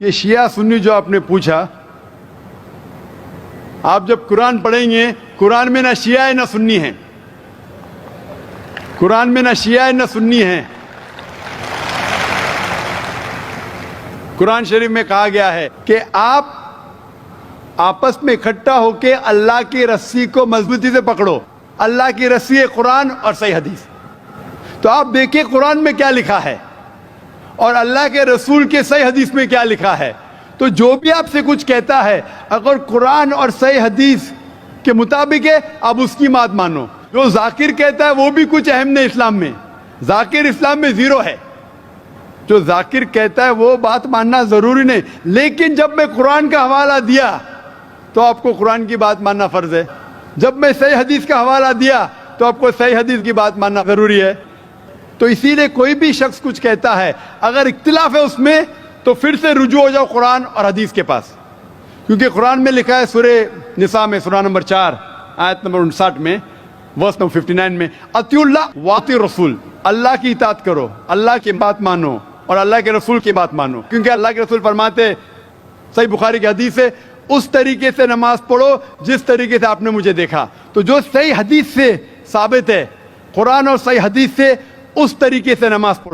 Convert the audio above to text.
یہ شیعہ سنی جو آپ نے پوچھا، آپ جب قرآن پڑھیں گے، قرآن میں نہ شیعہ ہے نہ سنی ہیں، قرآن میں نہ شیعہ ہے نہ سنی ہیں۔ قرآن شریف میں کہا گیا ہے کہ آپ آپس میں اکٹھا ہو کے اللہ کی رسی کو مضبوطی سے پکڑو۔ اللہ کی رسی ہے قرآن اور صحیح حدیث۔ تو آپ دیکھیں قرآن میں کیا لکھا ہے اور اللہ کے رسول کے صحیح حدیث میں کیا لکھا ہے۔ تو جو بھی آپ سے کچھ کہتا ہے، اگر قرآن اور صحیح حدیث کے مطابق ہے، آپ اس کی بات مانو۔ جو ذاکر کہتا ہے وہ بھی کچھ اہم نہیں اسلام میں، ذاکر اسلام میں زیرو ہے۔ جو ذاکر کہتا ہے وہ بات ماننا ضروری نہیں، لیکن جب میں قرآن کا حوالہ دیا تو آپ کو قرآن کی بات ماننا فرض ہے، جب میں صحیح حدیث کا حوالہ دیا تو آپ کو صحیح حدیث کی بات ماننا ضروری ہے۔ تو اسی لیے کوئی بھی شخص کچھ کہتا ہے، اگر اختلاف ہے اس میں تو پھر سے رجوع ہو جاؤ قرآن اور حدیث کے پاس، کیونکہ قرآن میں لکھا ہے سورہ نساء میں سورہ نمبر 4 آیت نمبر 59 میں، ورس نمبر 59 میں، اطیعوا اللہ واطیعوا الرسول، اللہ کی اطاعت کرو، اللہ کی بات مانو اور اللہ کے رسول کی بات مانو، کیونکہ اللہ کے رسول فرماتے، صحیح بخاری کی حدیث ہے، اس طریقے سے نماز پڑھو جس طریقے سے آپ نے مجھے دیکھا۔ تو جو صحیح حدیث سے ثابت ہے، قرآن اور صحیح حدیث سے، اس طریقے سے نماز پڑھو۔